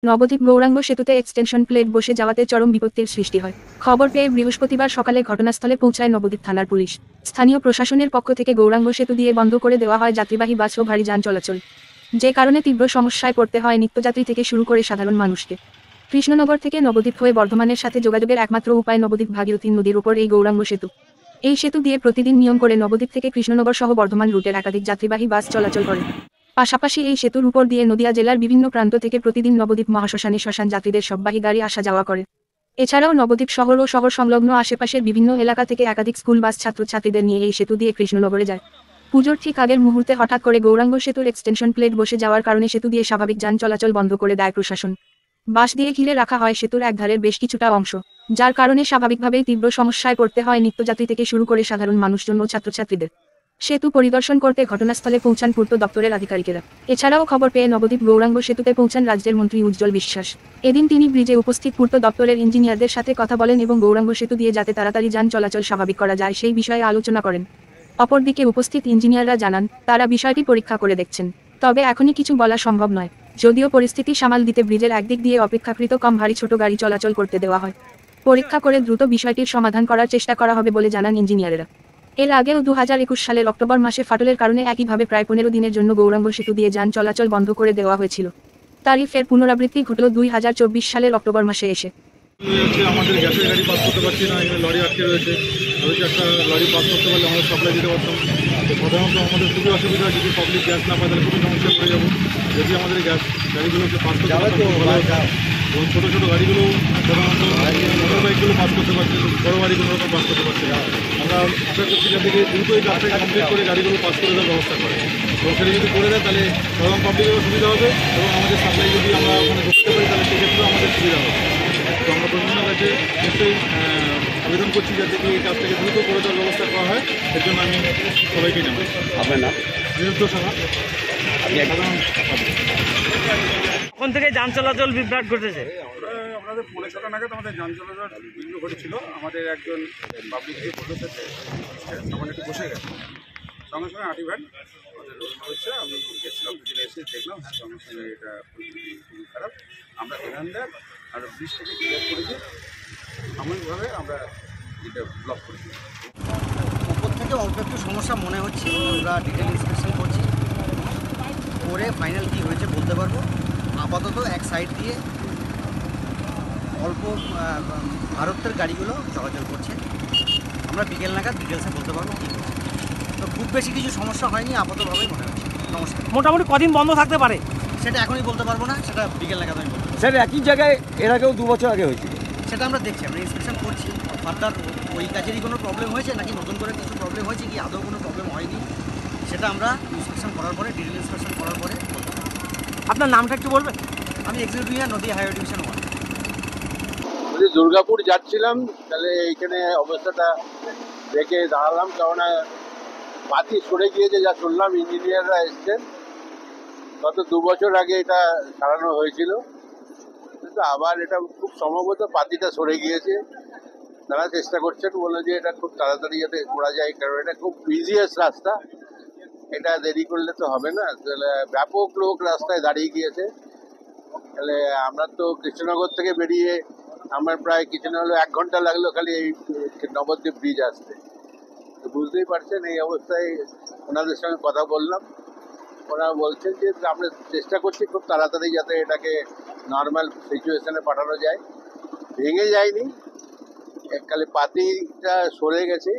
নবদ্বীপ গৌরাঙ্গ সেতুতে extension plate বসে যাওয়াতে চরম বিপত্তির সৃষ্টি হয়। খবর পেয়ে বৃহস্পতিবার সকালে ঘটনাস্থলে পৌঁছায় নবদ্বীপ থানার পুলিশ। স্থানীয় প্রশাসনের পক্ষ থেকে গৌরাঙ্গ সেতু দিয়ে বন্ধ করে দেওয়া হয় যাত্রীবাহী বাস ও ভারী যান চলাচল, যে কারণে তীব্র সমস্যায় পড়তে হয় নিত্যযাত্রী থেকে শুরু করে সাধারণ মানুষকে। কৃষ্ণনগর থেকে নবদ্বীপ হয়ে বর্ধমানের সাথে যোগাযোগের একমাত্র উপায় নবদ্বীপ ভাগীরথী নদীর উপর এই গৌরাঙ্গ সেতু। এই সেতু দিয়ে প্রতিদিন নিয়ম করে নবদ্বীপ থেকে কৃষ্ণনগর সহ বর্ধমান রুটের একাধিক যাত্রীবাহী বাস চলাচল করে। পাশাপাশি এই সেতুর উপর দিয়ে নদিয়া জেলার বিভিন্ন প্রান্ত থেকে প্রতিদিন নবদ্বীপ মহাশ্মশানে শ্মশান যাত্রীদের সববাহী গাড়ি আসা যাওয়া করে। এছাড়াও নবদ্বীপ শহর ও শহর সংলগ্ন আশেপাশের বিভিন্ন এলাকা থেকে একাধিক স্কুল বাস ছাত্রছাত্রীদের নিয়ে এই সেতু দিয়ে কৃষ্ণনগরে যায়। পুজোর ঠিক আগের মুহূর্তে হঠাৎ করে গৌরাঙ্গ সেতুর এক্সটেনশন প্লেট বসে যাওয়ার কারণে সেতু দিয়ে স্বাভাবিক যান চলাচল বন্ধ করে দেয় প্রশাসন। বাঁশ দিয়ে ঘিরে রাখা হয় সেতুর একধারের বেশ কিছুটা অংশ, যার কারণে স্বাভাবিকভাবেই তীব্র সমস্যায় পড়তে হয় নিত্যযাত্রী থেকে শুরু করে সাধারণ মানুষজন ও ছাত্রছাত্রীদের। সেতু পরিদর্শন করতে ঘটনাস্থলে পৌঁছান পূর্ত দপ্তরের আধিকারিকেরা। এছাড়াও খবর পেয়ে নবদ্বীপ গৌরাঙ্গ সেতুতে পৌঁছান রাজ্যের মন্ত্রী উজ্জ্বল বিশ্বাস। এদিন তিনি ব্রিজে উপস্থিত পূর্ত দপ্তরের ইঞ্জিনিয়ারদের সাথে কথা বলেন এবং গৌরাঙ্গ সেতু দিয়ে যাতে তাড়াতাড়ি যান চলাচল স্বাভাবিক করা যায় সেই বিষয়ে আলোচনা করেন। অপরদিকে উপস্থিত ইঞ্জিনিয়াররা জানান তারা বিষয়টি পরীক্ষা করে দেখছেন, তবে এখনই কিছু বলা সম্ভব নয়। যদিও পরিস্থিতি সামাল দিতে ব্রিজের একদিক দিয়ে অপেক্ষাকৃত কম ভারী ছোট গাড়ি চলাচল করতে দেওয়া হয়। পরীক্ষা করে দ্রুত বিষয়টির সমাধান করার চেষ্টা করা হবে বলে জানান ইঞ্জিনিয়ারেরা। এর আগেও 2021 সালের অক্টোবর মাসে ফাটলের কারণে একইভাবে প্রায় 15 দিনের জন্য গৌরাঙ্গ সেতু দিয়ে যান চলাচল বন্ধ করে দেওয়া হয়েছিল। তারই ফের পুনরাবৃত্তি ঘটল 2024 সালের অক্টোবর মাসে এসে। আমাদের গ্যাসের গাড়ি পাস করতে পারছি না, এখানে লরি আটকে রয়েছে। রয়েছে একটা লরি পাস করতে পারলে আমরা সাপ্লাই দিতে পারতাম। তো সাধারণত আমাদের খুবই অসুবিধা, যদি পাবলিক গ্যাস না পায় তাহলে খুবই সমস্যা পড়ে যাবো। যদি আমাদের গ্যাস গাড়িগুলোকে পাস করতে পারতাম এবং ছোটো ছোটো গাড়িগুলো সাধারণত মোটর বাইকগুলো পাস করতে পারছে, বড়ো গাড়ি কোনো রকম পাস করতে পারছে না। আমরা আশা করছি যাতে দ্রুত এই কাজটাকে কমপ্লিট করে গাড়িগুলো পাস করে দেওয়ার ব্যবস্থা করে, এবং সেটা যদি করে দেয় তাহলে সাধারণ পাবলিকেরও সুবিধা হবে এবং আমাদের সাপ্লাই যদি আমরা ওখানে করতে পারি তাহলে সেক্ষেত্রেও আমাদের সুবিধা হবে। তো আমরা প্রশাসনের কাছে নিশ্চয়ই আবেদন করছি যাতে কি এই কাজটাকে দ্রুত করে দেওয়ার ব্যবস্থা করা হয়। এর জন্য আমি সবাইকে জানাই। আপনার নাম? নিরুদ্ধ সাহা, সাধারণ। কোন থেকে যান চলাচল বিভ্রাট ঘটেছে? আমাদের 6:30 নাগাদ আমাদের যান চলাচল বিঘ্ন ঘটেছিল। আমাদের একজন পাবলিক যে বললো সামান্য একটু বসে গেছে, সঙ্গে সঙ্গে আটি ভ্যান হচ্ছে। আমি গেছিলাম, দুদিনে এসে দেখলাম সঙ্গে সঙ্গে এটা খুবই খারাপ। আমরা এখান দেয় আর ব্রিজ থেকে ক্লিয়ার করেছি, সাময়িকভাবে আমরা এটা ব্লক করেছি। উপর থেকে অল্প একটু সমস্যা মনে হচ্ছে, আমরা ডিটেল ইন্সপেকশন করছি, করে ফাইনাল কী হয়েছে বলতে পারবো। আপাতত এক সাইড দিয়ে অল্প ভারতের গাড়িগুলো চলাচল করছে, আমরা বিকেল নাগাদ ডিটেলসে বলতে পারবো কী হয়েছে। তো খুব বেশি কিছু সমস্যা হয়নি আপাততভাবেই মনে হচ্ছে। নমস্কার। মোটামুটি কদিন বন্ধ থাকতে পারে সেটা এখনই বলতে পারবো না, সেটা বিকেল নাগাদ আমি বলতে পারবো। স্যার একই জায়গায় এর আগেও 2 বছর আগে হয়েছিল, সেটা আমরা দেখছি, আমরা ইন্সপেকশন করছি। ফার্দার ওই কাজেরই কোনো প্রবলেম হয়েছে নাকি নতুন করে কিছু প্রবলেম হয়েছে কি আদৌ কোনো প্রবলেম হয়নি, সেটা আমরা ইন্সপেকশন করার পরে, ডিটেল ইন্সপেকশন করার পরে বলতে পারবো। আপনার নামটা একটু বলবেন? আমি executive engineer, Nadia highway division 1। Durgapur যাচ্ছিলাম, তাহলে এইখানে অবস্থাটা দেখে দাঁড়ালাম, কেননা পাতি সরে গিয়েছে যা শুনলাম। ইঞ্জিনিয়াররা এসছেন, গত 2 বছর আগে এটা সারানো হয়েছিল, কিন্তু আবার এটা খুব সম্ভবত পাতিটা সরে গিয়েছে। তারা চেষ্টা করছেন, বলে যে এটা খুব তাড়াতাড়ি যাতে করা যায়, কারণ এটা খুব ইজিয়েস্ট রাস্তা, এটা দেরি করলে তো হবে না। তাহলে ব্যাপক লোক রাস্তায় দাঁড়িয়ে গিয়েছে। তাহলে আমরা তো কৃষ্ণনগর থেকে বেরিয়ে আমার প্রায় কিছু না হলো 1 ঘন্টা লাগলো খালি এই নবদ্বীপ ব্রিজ আসতে। তো বুঝতেই পারছেন এই অবস্থায় ওনাদের সঙ্গে কথা বললাম, ওরা বলছেন যে আমরা চেষ্টা করছি খুব তাড়াতাড়ি যাতে এটাকে নর্মাল সিচুয়েশনে পাঠানো যায়। ভেঙে যায়নি, খালি পাতিটা সরে গেছে।